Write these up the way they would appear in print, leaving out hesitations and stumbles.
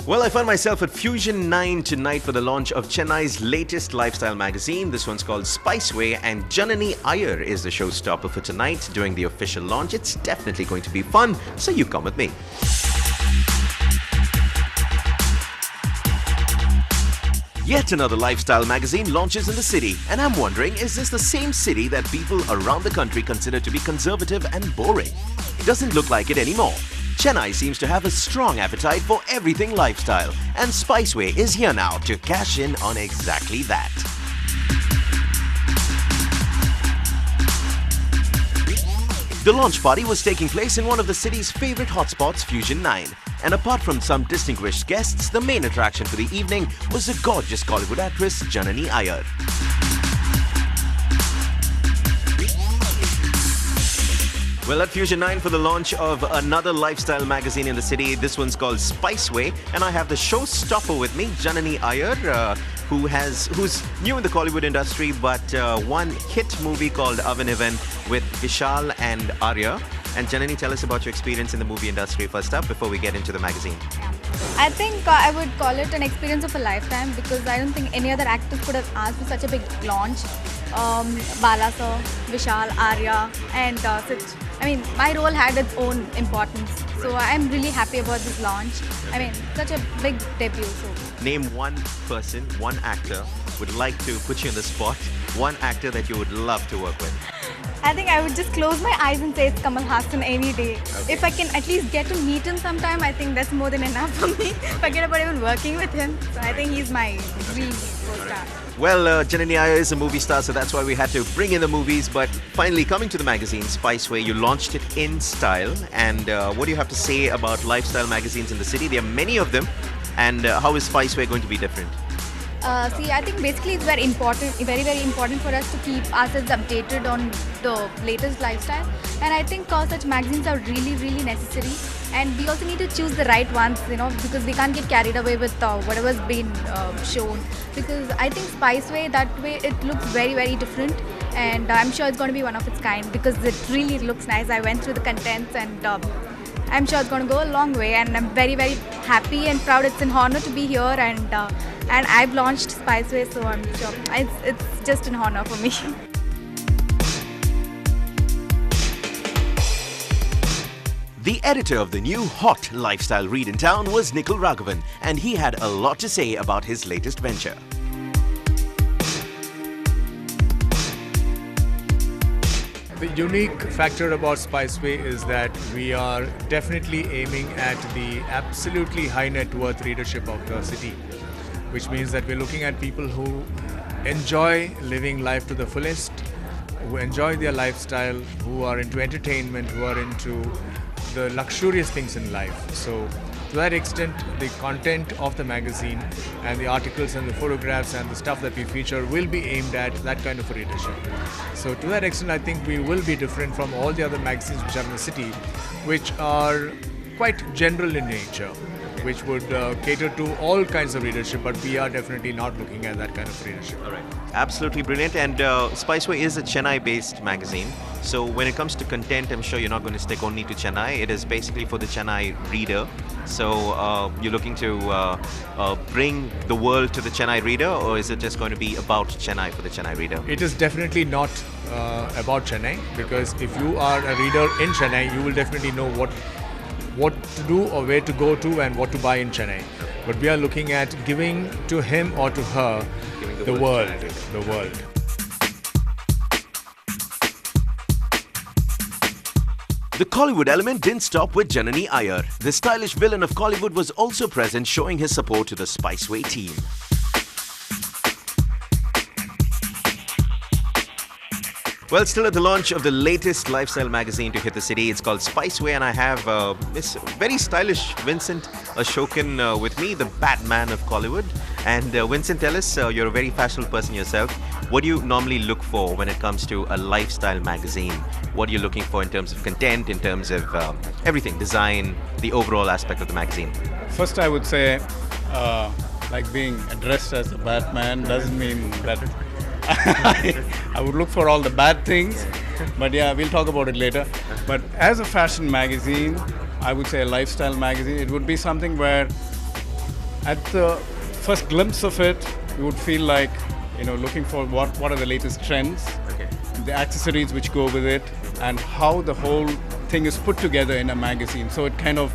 Well, I found myself at Fusion 9 tonight for the launch of Chennai's latest lifestyle magazine. This one's called Spiceway, and Janani Iyer is the showstopper for tonight during the official launch. It's definitely going to be fun, so you come with me. Yet another lifestyle magazine launches in the city, and I'm wondering, is this the same city that people around the country consider to be conservative and boring? It doesn't look like it anymore. Chennai seems to have a strong appetite for everything lifestyle, and Spiceway is here now to cash in on exactly that. The launch party was taking place in one of the city's favorite hotspots, Fusion 9. And apart from some distinguished guests, the main attraction for the evening was the gorgeous Hollywood actress Janani Iyer. Well, at Fusion 9 for the launch of another lifestyle magazine in the city. This one's called Spiceway, and I have the showstopper with me, Janani Iyer, who's new in the Hollywood industry, but one hit movie called Avanivan with Vishal and Arya. And Janani, tell us about your experience in the movie industry first up before we get into the magazine. I think I would call it an experience of a lifetime because I don't think any other actors could have asked for such a big launch. Bala sir, Vishal, Arya, and my role had its own importance. So I'm really happy about this launch. I mean, such a big debut. So. Name one person, one actor would like to put you in the spot, one actor that you would love to work with. I think I would just close my eyes and say it's Kamal Haasan any day. Okay. If I can at least get to meet him sometime, I think that's more than enough for me. Forget about even working with him. So I think he's my dream co-star. Well, Janani Iyer is a movie star, so that's why we had to bring in the movies. But finally, coming to the magazine, Spiceway, you launched it in style. And what do you have to say about lifestyle magazines in the city? There are many of them. And how is Spiceway going to be different? I think basically it's very important for us to keep ourselves updated on the latest lifestyle. And I think such magazines are really, really necessary. And we also need to choose the right ones, because we can't get carried away with whatever's been shown. Because I think Spiceway, that way, it looks very, very different. And I'm sure it's going to be one of its kind because it really looks nice. I went through the contents and I'm sure it's going to go a long way. And I'm very, very happy and proud. It's an honor to be here and I've launched Spiceway, so I'm sure it's just an honor for me. The editor of the new hot lifestyle read in town was Nikhil Raghavan, and he had a lot to say about his latest venture. The unique factor about Spiceway is that we are definitely aiming at the absolutely high net worth readership of the city, which means that we're looking at people who enjoy living life to the fullest, who enjoy their lifestyle, who are into entertainment, who are into the luxurious things in life. So to that extent, the content of the magazine and the articles and the photographs and the stuff that we feature will be aimed at that kind of a readership. So to that extent, I think we will be different from all the other magazines which are in the city, which are quite general in nature, which would cater to all kinds of readership, but we are definitely not looking at that kind of readership. All right. Absolutely brilliant. And Spiceway is a Chennai-based magazine. So when it comes to content, I'm sure you're not going to stick only to Chennai. It is basically for the Chennai reader. So you're looking to bring the world to the Chennai reader, or is it just going to be about Chennai for the Chennai reader? It is definitely not about Chennai, because if you are a reader in Chennai, you will definitely know what to do or where to go to and what to buy in Chennai. But we are looking at giving to him or to her the world. The Kollywood element didn't stop with Janani Iyer. The stylish villain of Kollywood was also present, showing his support to the Spiceway team. Well, still at the launch of the latest lifestyle magazine to hit the city. It's called Spiceway, and I have this very stylish Vincent Ashokan with me, the Batman of Kollywood. And Vincent, tell us, you're a very fashionable person yourself. What do you normally look for when it comes to a lifestyle magazine? What are you looking for in terms of content, in terms of everything, design, the overall aspect of the magazine? First, I would say, like being addressed as a Batman doesn't mean that I would look for all the bad things, but yeah, we'll talk about it later. But as a fashion magazine, I would say a lifestyle magazine, it would be something where at the first glimpse of it, you would feel like, looking for what are the latest trends, Okay. the accessories which go with it, and how the whole thing is put together in a magazine. So it kind of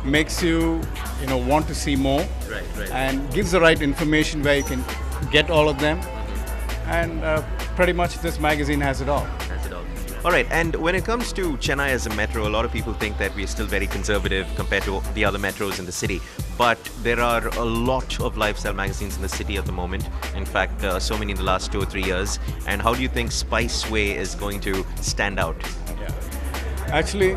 makes you, want to see more, Right. and gives the right information where you can get all of them. And pretty much this magazine has it all. That's it all. All right, and when it comes to Chennai as a metro, a lot of people think that we're still very conservative compared to the other metros in the city. But there are a lot of lifestyle magazines in the city at the moment. In fact, so many in the last 2 or 3 years. And how do you think Spice Way is going to stand out? Yeah. Actually,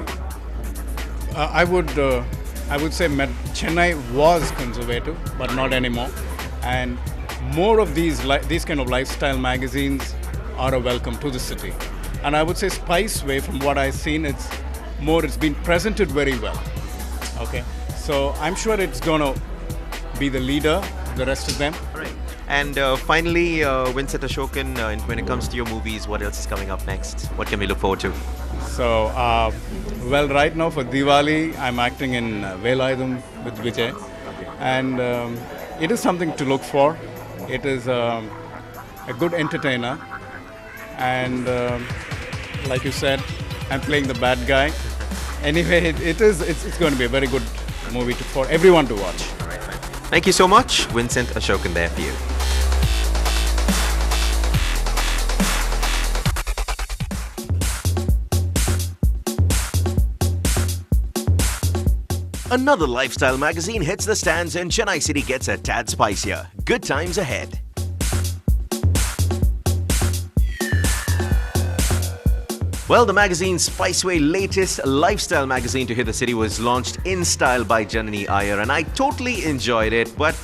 I would say Chennai was conservative, but not anymore. And more of these kind of lifestyle magazines are a welcome to the city. And I would say Spice Way, from what I've seen, it's been presented very well. Okay, so I'm sure it's gonna be the leader of the rest of them. All right. And finally, Vincent Ashokan, when it comes to your movies, what else is coming up next? What can we look forward to? So, right now for Diwali, I'm acting in Velayudham with Vijay. And it is something to look for. It is a good entertainer. And like you said, I'm playing the bad guy. Anyway, it's going to be a very good movie for everyone to watch. All right, fine. Thank you so much. Vincent Ashokan there for you. Another lifestyle magazine hits the stands and Chennai City gets a tad spicier. Good times ahead. Well, the magazine Spiceway latest lifestyle magazine to hit the city was launched in style by Janani Iyer, and I totally enjoyed it. But,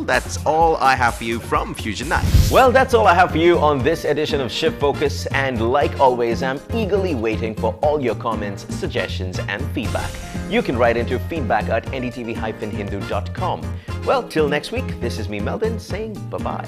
that's all I have for you from Fusion 9. Well, that's all I have for you on this edition of Shift Focus. And like always, I'm eagerly waiting for all your comments, suggestions, and feedback. You can write into feedback@ndtv-hindu.com. Well, till next week, this is me, Melvin, saying bye-bye.